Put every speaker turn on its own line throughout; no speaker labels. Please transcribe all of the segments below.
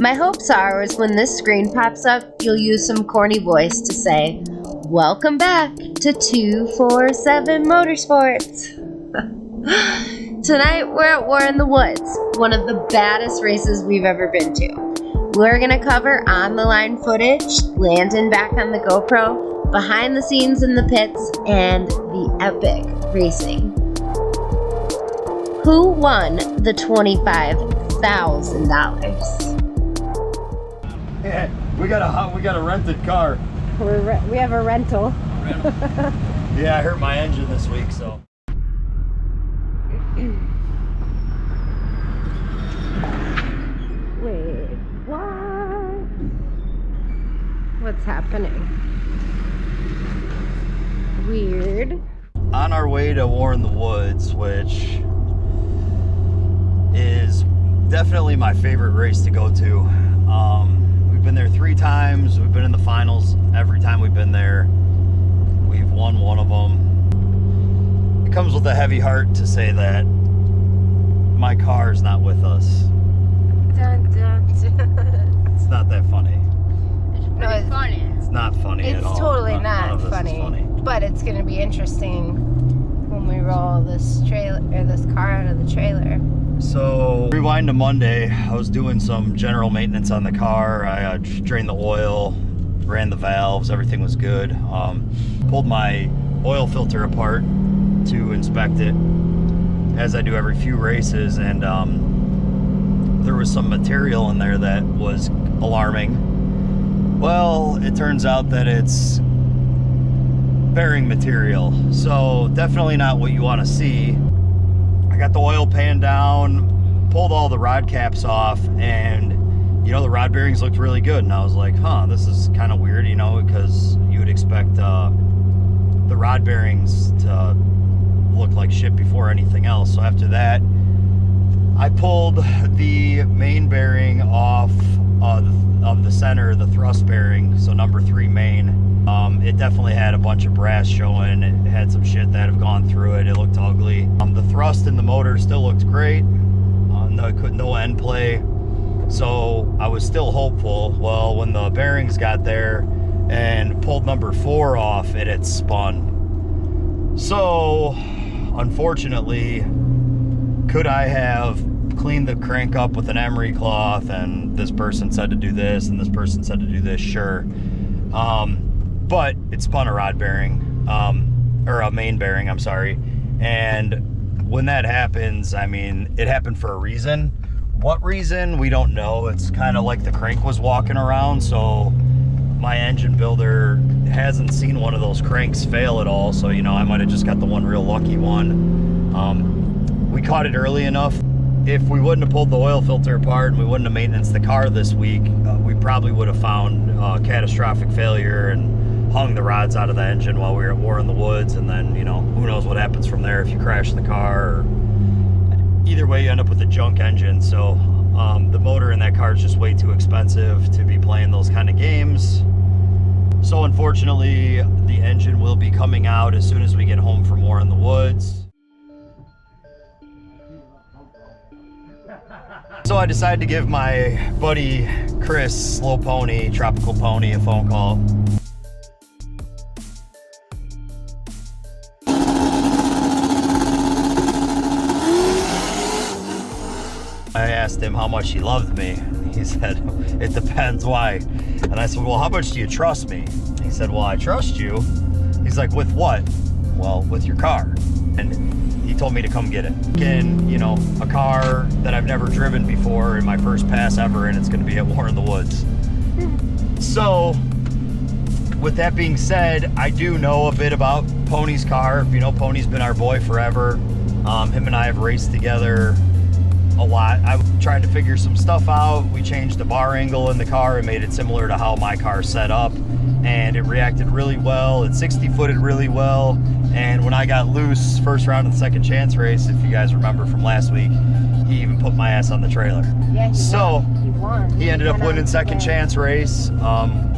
My hopes are is when this screen pops up, you'll use some corny voice to say, "Welcome back to 247 Motorsports." Tonight we're at War in the Woods, one of the baddest races we've ever been to. We're going to cover on-the-line footage, Landon back on the GoPro, behind the scenes in the pits, and the epic racing. Who won the $25,000?
Yeah, we got a rented car.
We have a rental.
Yeah, I hurt my engine this week, so.
Wait, what? What's happening? Weird.
On our way to War in the Woods, which is definitely my favorite race to go to. We've been there 3 times. We've been in the finals every time we've been there. We've won one of them. It comes with a heavy heart to say that my car's not with us.
Dun, dun, dun.
It's not that funny.
No, it's funny.
It's not funny at all.
It's totally
None
not
of this is
funny. But it's going to be interesting when we roll this trailer or this car out of the trailer.
So, rewind to Monday, I was doing some general maintenance on the car. I drained the oil, ran the valves, everything was good. Pulled my oil filter apart to inspect it, as I do every few races, and there was some material in there that was alarming. Well, it turns out that it's bearing material, so definitely not what you want to see. I got the oil pan down, pulled all the rod caps off, and you know, the rod bearings looked really good, and I was like, huh, this is kind of weird, you know, because you would expect the rod bearings to look like shit before anything else. So after that, I pulled the main bearing off of the center, the thrust bearing, so number 3 main. It definitely had a bunch of brass showing. It had some shit that have gone through it. It looked ugly. The thrust in the motor still looked great. No end play. So I was still hopeful. Well, when the bearings got there and pulled number 4 off, it had spun. So, unfortunately, could I have cleaned the crank up with an emery cloth, and this person said to do this and this person said to do this? Sure. But it spun a rod bearing, or a main bearing, I'm sorry. And when that happens, I mean, it happened for a reason. What reason? We don't know. It's kind of like the crank was walking around, so my engine builder hasn't seen one of those cranks fail at all, so, you know, I might have just got the one real lucky one. We caught it early enough. If we wouldn't have pulled the oil filter apart and we wouldn't have maintenance the car this week, we probably would have found catastrophic failure and hung the rods out of the engine while we were at War in the Woods, and then, you know, who knows what happens from there if you crash the car, or either way you end up with a junk engine. So the motor in that car is just way too expensive to be playing those kind of games. So unfortunately, the engine will be coming out as soon as we get home from War in the Woods. So I decided to give my buddy Chris, Slow Pony, Tropical Pony, a phone call. I asked him how much he loved me. He said, "It depends, why?" And I said, "Well, how much do you trust me?" He said, "Well, I trust you." He's like, "With what?" "Well, with your car." And he told me to come get it. Again, you know, a car that I've never driven before, in my first pass ever, and it's going to be at War in the Woods. So, with that being said, I do know a bit about Pony's car. You know, Pony's been our boy forever. Him and I have raced together a lot. I tried to figure some stuff out. We changed the bar angle in the car and made it similar to how my car's set up, and it reacted really well. It 60-footed really well, and when I got loose first round of the second chance race, if you guys remember from last week, he even put my ass on the trailer. Yeah, he won. He ended up winning second chance race.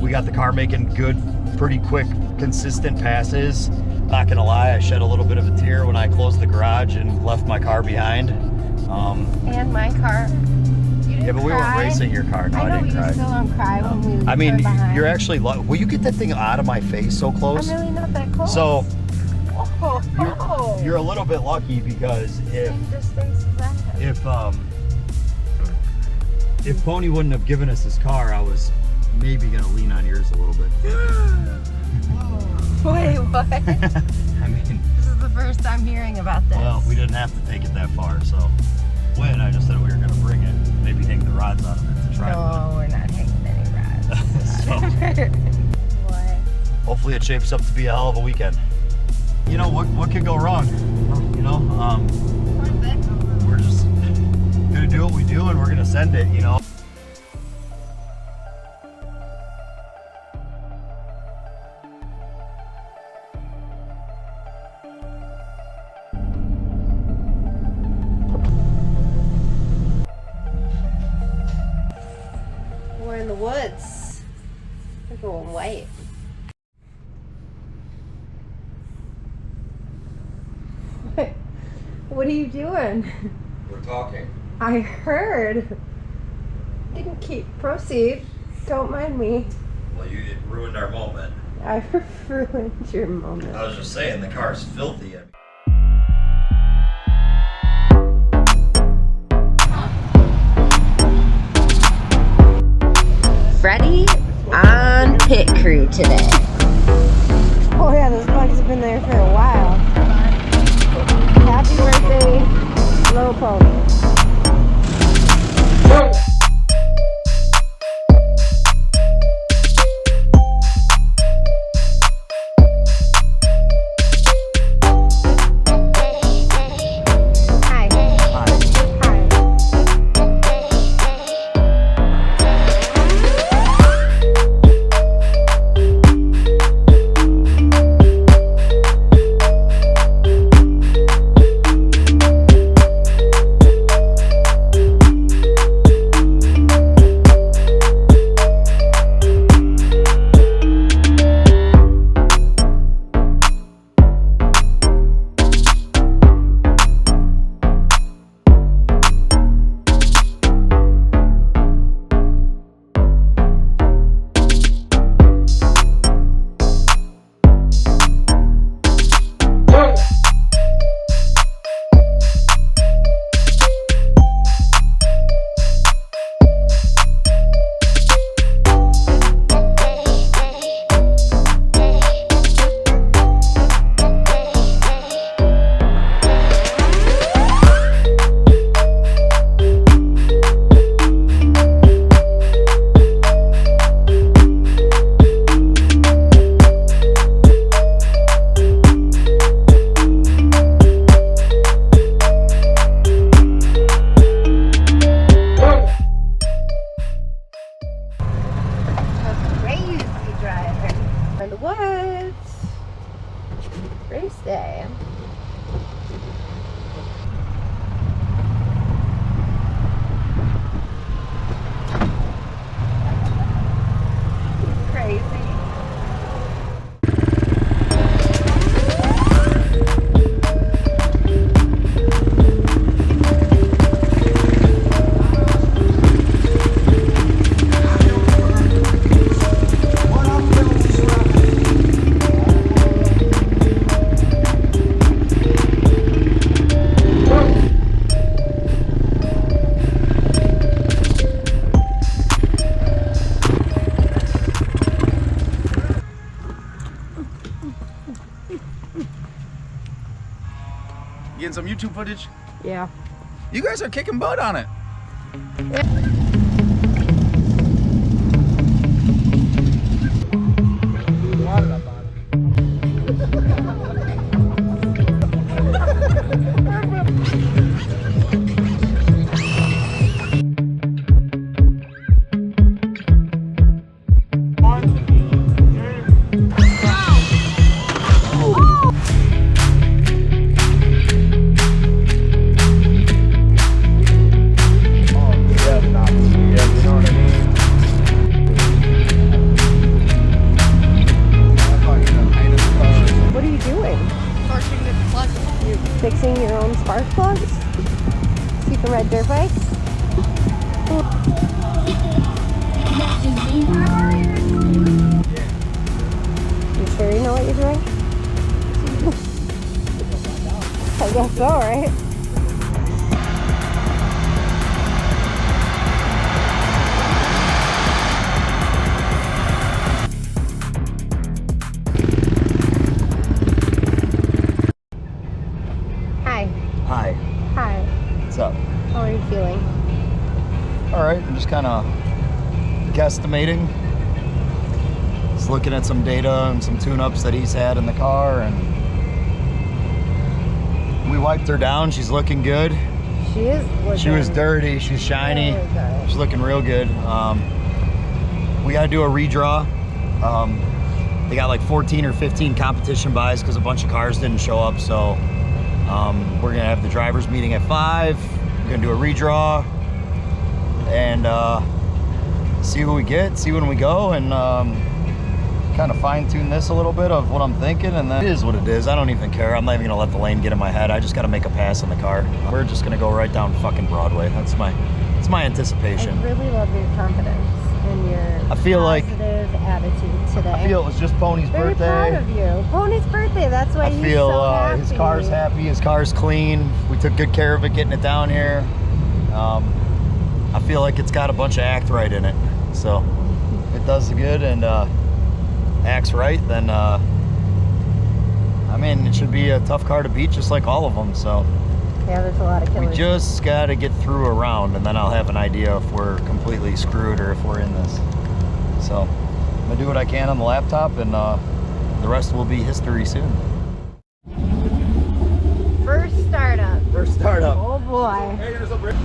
We got the car making good, pretty quick, consistent passes. Not gonna lie, I shed a little bit of a tear when I closed the garage and left my car behind.
And my car, you
Yeah, but we weren't racing your car. No, I didn't cry.
I still don't cry when we
I mean,
behind.
you're actually. Will you get that thing out of my face so close?
I'm really not that close.
So you're a little bit lucky because if Pony wouldn't have given us his car, I was maybe gonna lean on yours a little bit.
Wait, what?
I mean,
this is the first time hearing about this.
Well, we didn't have to take it that far, so when I just said we were gonna bring it, maybe hang the rods out of it to try.
No, we're not hanging any rods.
So,
What?
hopefully it shapes up to be a hell of a weekend. You know, what could go wrong? You know, we're just gonna do what we do and we're gonna send it, you know.
We're in the woods. We're going white. What are you doing?
We're talking.
I heard. Didn't keep. Proceed. Don't mind me.
Well, it ruined our moment.
I ruined your moment.
I was just saying, the car's filthy.
Freddie on pit crew today. Oh yeah, those bugs have been there for a while. Happy birthday, Low Pony. Race day. Crazy.
Getting some YouTube footage?
Yeah.
You guys are kicking butt on it.
Yeah. Fixing your own spark plugs so you can ride dirt bikes? You sure you know what you're doing? I guess so, right? Hi.
Hi.
Hi.
What's up?
How are you feeling?
All right, I'm just kind of guesstimating. Just looking at some data and some tune-ups that he's had in the car, and we wiped her down. She's looking good.
She is looking.
She was dirty. She's shiny.
Really good.
She's looking real good. We got to do a redraw. They got like 14 or 15 competition buys because a bunch of cars didn't show up. So we're gonna have the drivers meeting at 5. We're gonna do a redraw and see who we get, see when we go, and kind of fine-tune this a little bit of what I'm thinking, and then it is what it is. I don't even care. I'm not even gonna let the lane get in my head. I just gotta make a pass in the car. We're just gonna go right down fucking Broadway. That's my anticipation.
I really love your confidence and your positive attitude today.
I feel it was just Pony's birthday.
Very proud of you. Pony's birthday, that's why he's so happy.
His car's happy, his car's clean. We took good care of it getting it down here. I feel like it's got a bunch of act right in it. So if it does good and acts right, then I mean, it should be a tough car to beat, just like all of them. So
yeah, there's a lot of killers.
we just got to get through a round, and then I'll have an idea if we're completely screwed or if we're in this. So I'm gonna do what I can on the laptop, and the rest will be history soon.
First startup.
First startup.
Oh boy.
Hey, there's a break.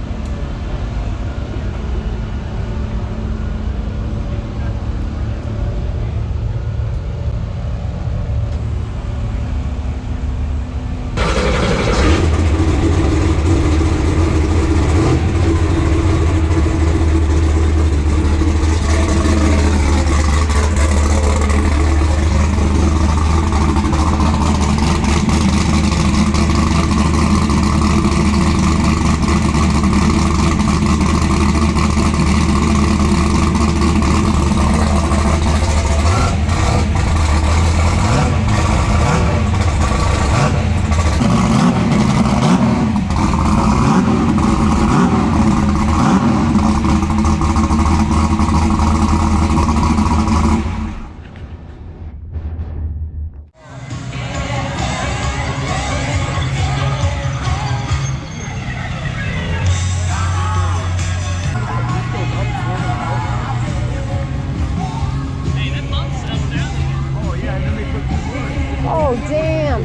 Oh damn.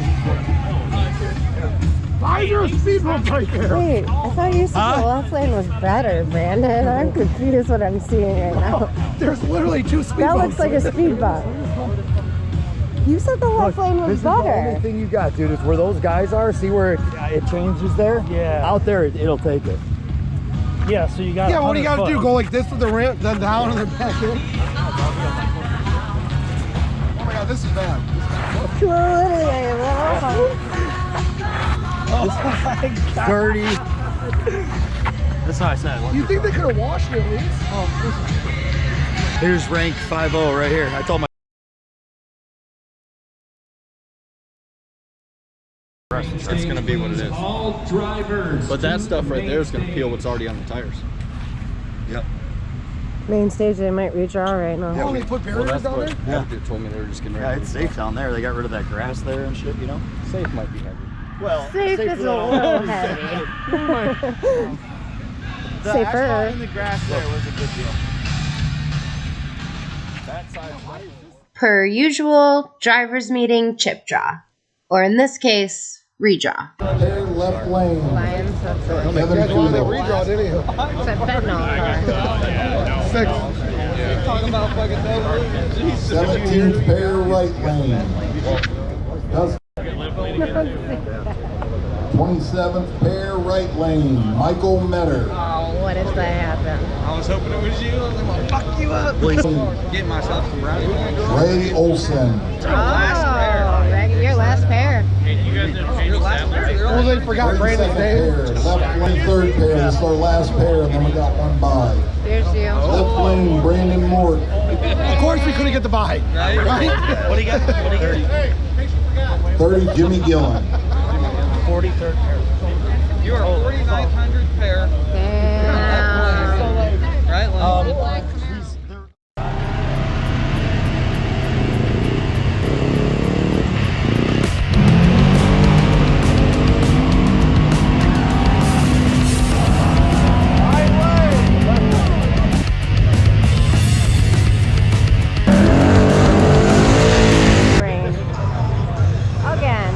Why is there a speed bump right there?
Wait, I thought you said the left lane was better, Brandon. I'm confused what I'm seeing right now.
There's literally 2 speed
That
bumps.
looks like a speed bump. You said the left lane was
This is the only
better.
thing you got, dude, is where those guys are. See where it changes there?
Yeah.
Out there, it'll take it.
Yeah, so you got.
Yeah, what do you got to do? Go like this with the ramp, then down, and then back in? Oh my god, this is bad.
Literally, I love
Oh my god.
Dirty.
That's how I said.
You think they could have washed it at least?
Here's rank 5-0 right here. I told my
That's going to be what it is.
All drivers.
But that stuff right there is going to peel what's already on the tires.
Yep.
Main stage, they might redraw right now.
Oh, they put barriers down there?
Yeah. They told me they were just getting
Yeah,
ready.
it's safe down there. They got rid of that grass there and shit, you know?
Safe might be heavy.
Well,
Safe is a little heavy.
the
Safer.
asphalt in the grass there was a good deal. That side's right.
Per usual, driver's meeting chip draw. Or in this case, redraw.
Pair left lane.
Lions, that's it.
You guys wanted to redraw, didn't you?
Except fentanyl car.
17th pair right lane. 27th pair right lane. Michael Metter.
Oh, what if that happened?
I was hoping it was you. I was going to fuck you up. Get myself some brownie.
Ray Olson.
Oh, your last pair.
Oh, they forgot Brandon's name.
Left lane third pair. This is our last pair, and then we got one by.
There's you.
Left lane Brandon Mort.
Of course we couldn't get the bye. Right?
What do you got? What do you got?
30 Jimmy Gillen.
43rd pair.
You are 4,900 pair.
Damn.
Right line.
Rain. Again.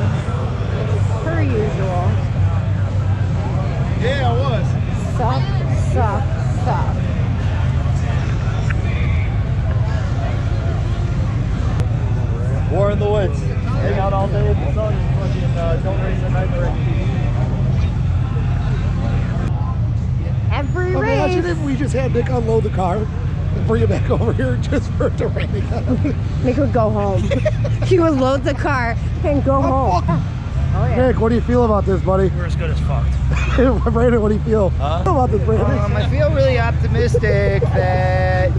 Per usual.
Yeah, it was.
Suck.
War in the woods. Hang out all day in the sun. Fucking don't race at night or
Every
Imagine
race.
if we just had Nick unload the car and bring it back over here just for it to rain again.
Nick would go home. He would load the car and go home. Oh yeah.
Nick, what do you feel about this, buddy?
We're as good as fucked.
Brandon, what do you feel?
Huh?
About this, Brandon?
I feel really optimistic that,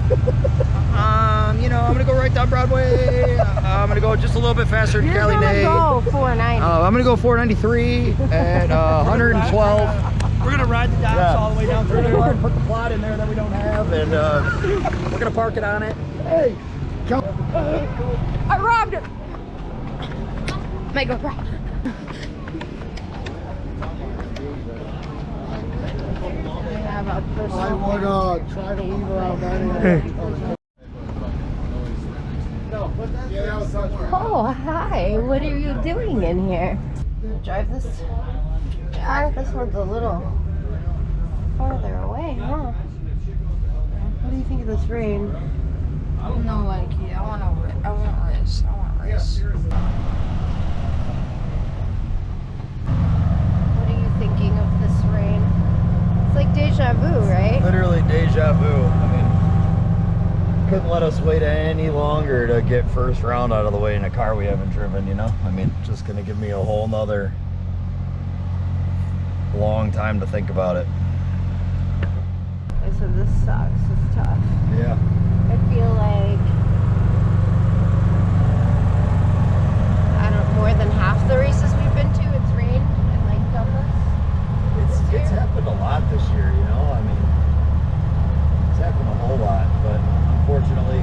you know, I'm gonna go right down Broadway. I'm gonna go just a little bit faster than
You're
Cali
gonna
Day.
go 490.
I'm gonna go 493 at 112.
We're gonna ride the docks all the way down
We're
through
gonna go
there.
ahead and put the plot in there that we don't have, and we're gonna park it on it.
Hey,
I robbed her. My GoPro.
I would try to leave around 9
Oh, hi. What are you doing in here? Drive this car. This one's a little farther away, huh? What do you think of this rain?
No, like, yeah, I want race.
What are you thinking of this rain? It's like deja vu, right?
Literally deja vu. I mean, couldn't let us wait any longer to get first round out of the way in a car we haven't driven, you know? I mean, just gonna give me a whole nother long time to think about it.
I said this sucks. It's tough.
Yeah.
I feel like more than half the races we've been to, it's rained and like double.
It's happened a lot this year, you know? I mean, it's happened a whole lot, but unfortunately,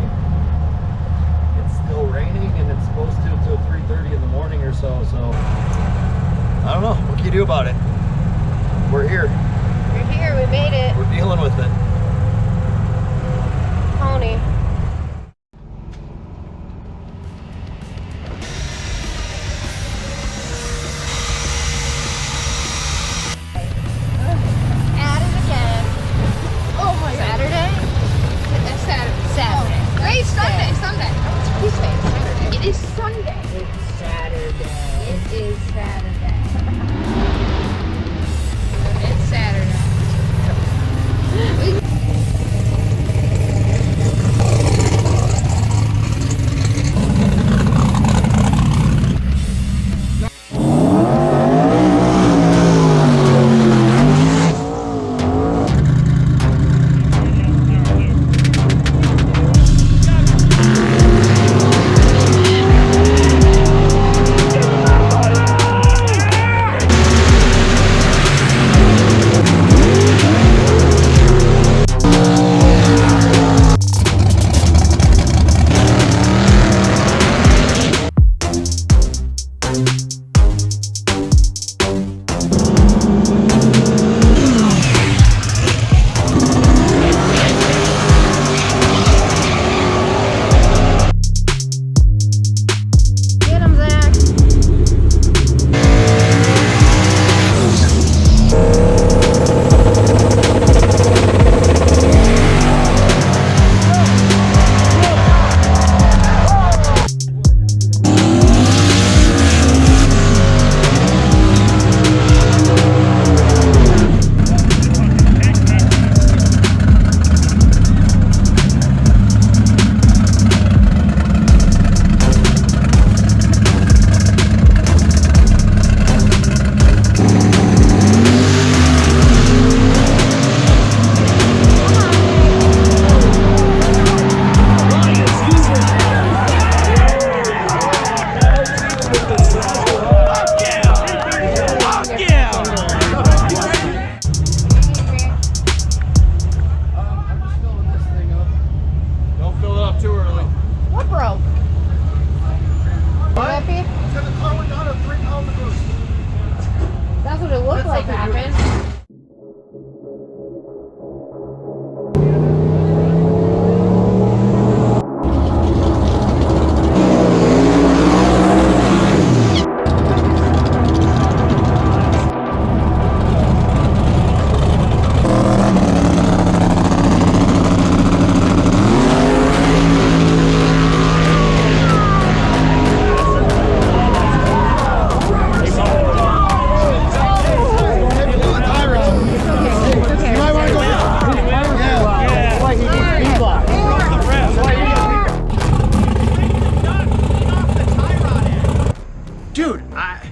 it's still raining and it's supposed to until 3:30 in the morning or so, so I don't know. What can you do about it? We're here.
We're here. We made it.
We're dealing with it.
Pony. At it again. Oh my God. Saturday?
It's Saturday.
Saturday.
Wait, Sunday. It's Tuesday. Saturday. It is Sunday.
It's Saturday.
It is Saturday. It's Saturday.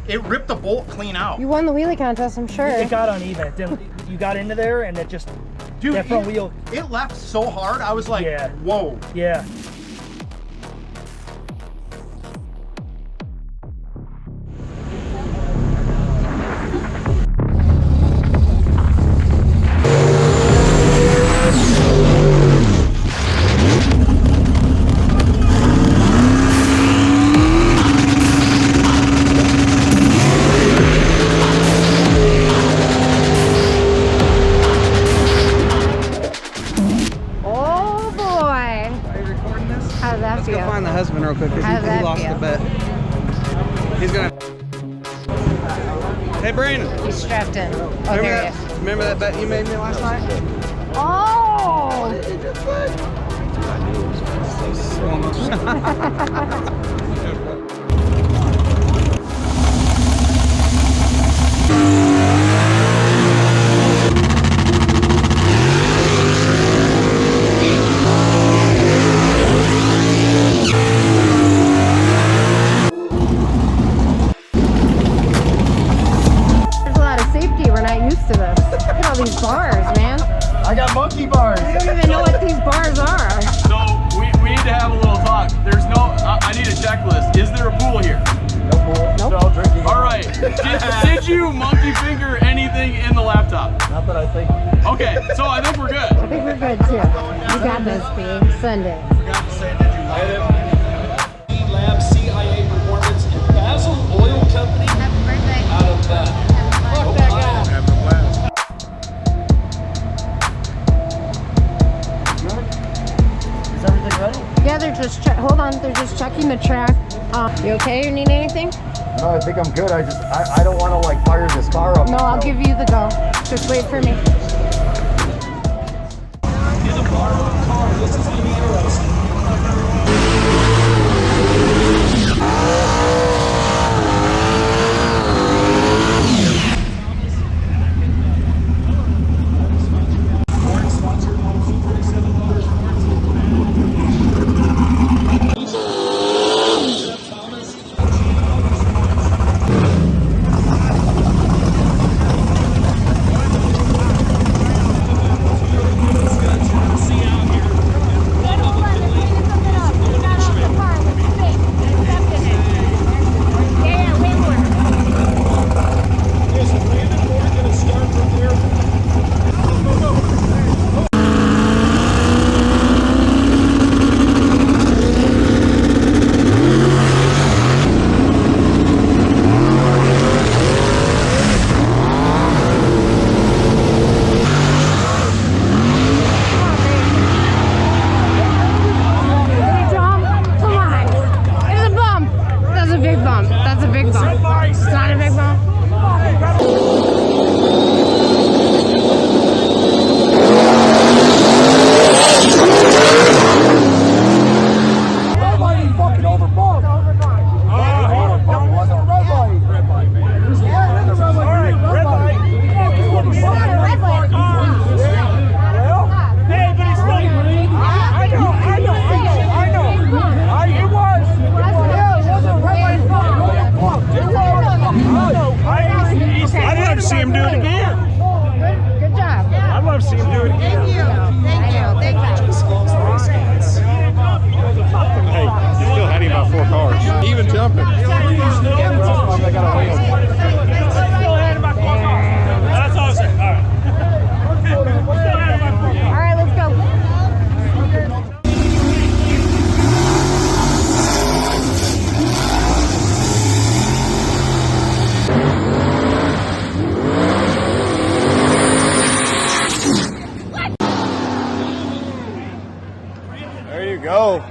It ripped the bolt clean out.
You won the wheelie contest, I'm sure.
It got uneven. You got into there and it just,
dude,
that front wheel.
It left so hard, I was like,
yeah.
Whoa.
Yeah.
Let's go find the husband real quick because he lost the bet. He's gonna. Hey, Brandon.
He's strapped in. Oh, there he is.
Remember that bet you made me last night?
Oh! These bars, man.
I got monkey bars.
I don't even know what these bars are.
So we need to have a little talk. There's no, I need a checklist. Is there a pool here?
No pool.
Nope.
No drinking.
All right. Did you monkey finger anything in the laptop?
Not that I think.
Okay, so I think we're good.
I think we're good too. You got this, B. Sunday.
Forgot to say, did you hide it?
Lab CIA Performance and Basil Oil Company.
Happy birthday.
Out of that.
Fuck that guy. Having a blast.
Is everything ready?
Yeah, they're just hold on. They're just checking the track. You okay? You need anything?
No, I think I'm good. I don't want to like fire this car up.
No, I'll give you the go. Just wait for me.
In a borrowed car, this is going to be interesting.
go.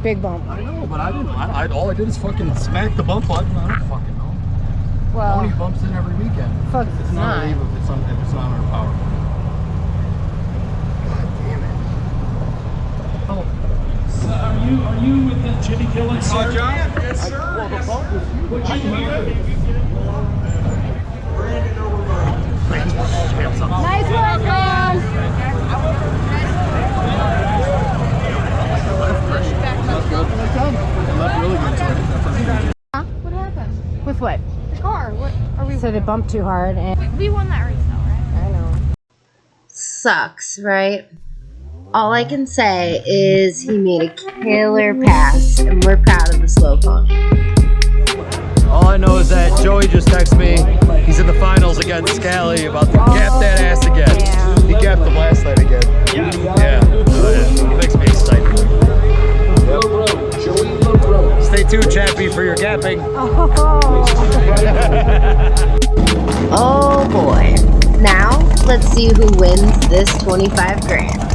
Big bump.
I know, but I didn't. All I did is fucking smack the bump button. I don't fucking know.
Well,
Tony bumps in every weekend.
fuck,
It's not leave if it's on our power. God damn it.
So are you with the Jimmy Killen car?
Yes, sir.
Well, the bump was huge.
Would you hear?
nice work, man.
What happened?
With what?
The car. What are we?
So they bumped too hard and
We won that race though, right?
I know. Sucks, right? All I can say is he made a killer pass, and we're proud of the slow pony.
All I know is that Joey just texted me. He's in the finals against Cali, about to gap that ass again.
Yeah.
He gapped the last night again. Yeah. It makes me excited. Stay tuned, Chappie, for your gapping.
Oh boy. Now, let's see who wins this 25 grand.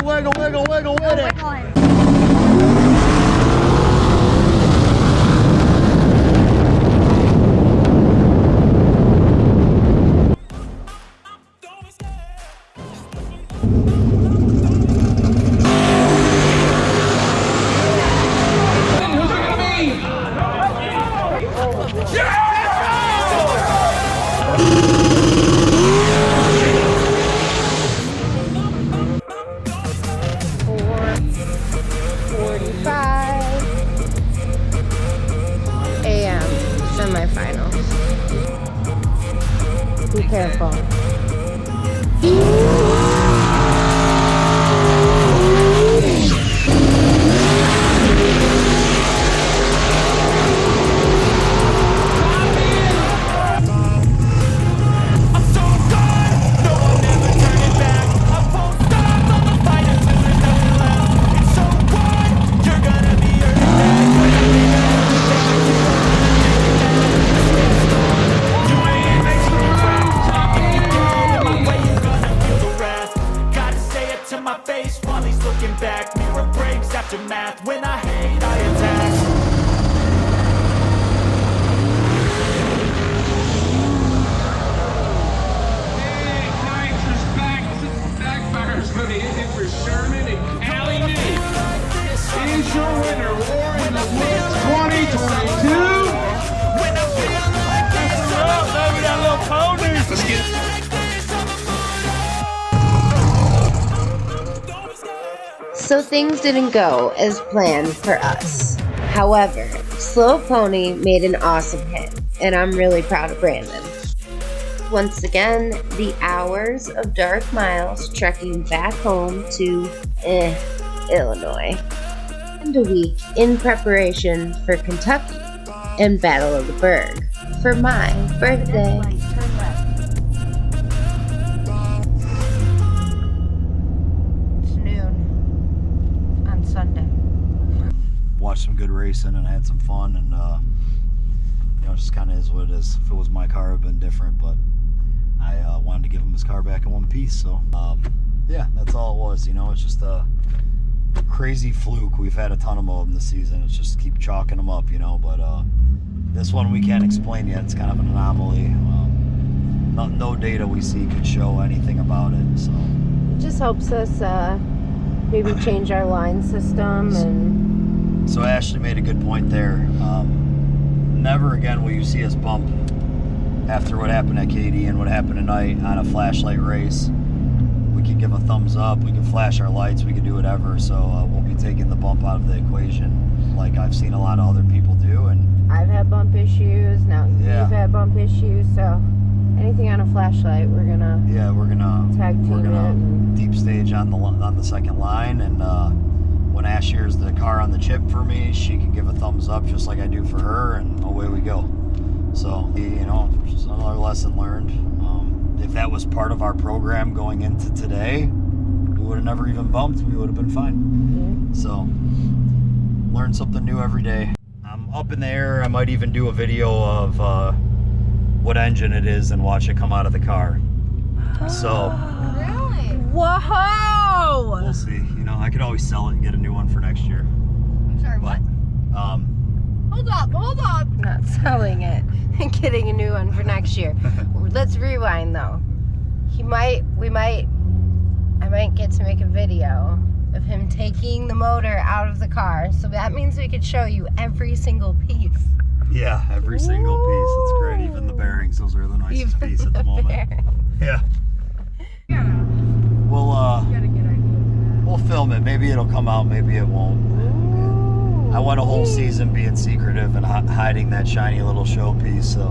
wiggle, wiggle, wiggle, wiggle with it.
Semifinals. Be careful.
When I hate, I attack.
Hey, Kreitz backfires for the ending for Sherman and Cali. Is your winner, War in the Woods 2022. Let's get it.
So things didn't go as planned for us. However, Slow Pony made an awesome hit, and I'm really proud of Brandon. Once again, the hours of dark miles trekking back home to Illinois, and a week in preparation for Kentucky and Battle of the Berg for my birthday.
Watched some good racing and had some fun, and you know, it just kind of is what it is. If it was my car, it would have been different, but I wanted to give him his car back in one piece. So yeah, that's all it was. You know, it's just a crazy fluke. We've had a ton of them this season. It's just keep chalking them up, you know. But this one we can't explain yet. It's kind of an anomaly. No data we see could show anything about it. So
it just helps us maybe change our line system and.
So Ashley made a good point there. Never again will you see us bump after what happened at Katy and what happened tonight on a flashlight race. We can give a thumbs up, we can flash our lights, we can do whatever. So we'll be taking the bump out of the equation like I've seen a lot of other people do. And
I've had bump issues, now you've had bump issues, so anything on a flashlight, we're gonna tag team
we're gonna
it.
Deep stage on the second line, and when Ash hears the car on the chip for me, she can give a thumbs up just like I do for her, and away we go. So, you know, just another lesson learned. If that was part of our program going into today, we would have never even bumped. We would have been fine. Yeah. So, learn something new every day. I'm up in the air. I might even do a video of what engine it is and watch it come out of the car. So,
Really?
Whoa!
We'll see. You know, I could always sell it and get a new one for next year.
I'm sorry,
but,
what? Hold up.
Not selling it and getting a new one for next year. Let's rewind though. I might get to make a video of him taking the motor out of the car. So that means we could show you every single piece.
Yeah, every single piece. It's great. Even the bearings. Those are the nicest piece at the moment. Yeah. We'll film it. Maybe it'll come out. Maybe it won't. I went a whole season being secretive and hiding that shiny little showpiece. So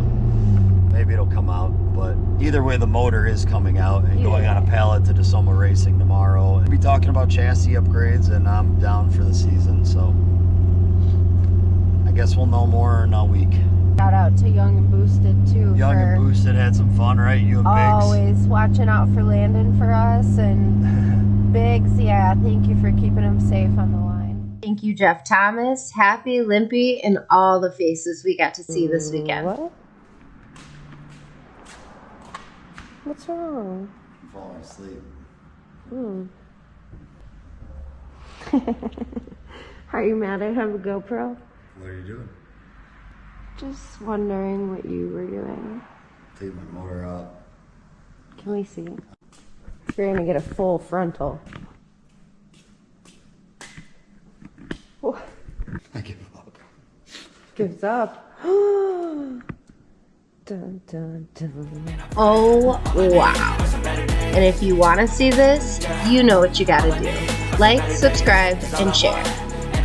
maybe it'll come out. But either way, the motor is coming out and going on a pallet to DeSoma Racing tomorrow. We'll be talking about chassis upgrades, and I'm down for the season. So I guess we'll know more in a week.
Shout out to Young and Boosted too.
Young and Boosted had some fun, right? You and Biggs.
Always watching out for Landon for us, and Biggs, yeah, thank you for keeping him safe on the line. Thank you, Jeff Thomas, Happy, Limpy, and all the faces we got to see this weekend. What? What's wrong?
I'm falling asleep.
Are you mad I have a GoPro?
What are you doing?
Just wondering what you were doing.
Take my motor out.
Can we see? We're gonna get a full frontal. Oh.
I give up.
Gives up. Dun, dun, dun. Oh, wow. And if you want to see this, you know what you gotta do. Like, subscribe, and share.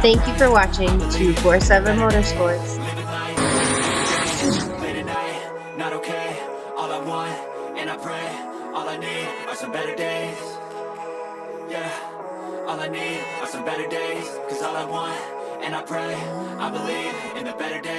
Thank you for watching 247 Motorsports.
Not okay, all I want, and I pray, all I need are some better days. Yeah, all I need are some better days. Cause all I want, and I pray, I believe in the better days.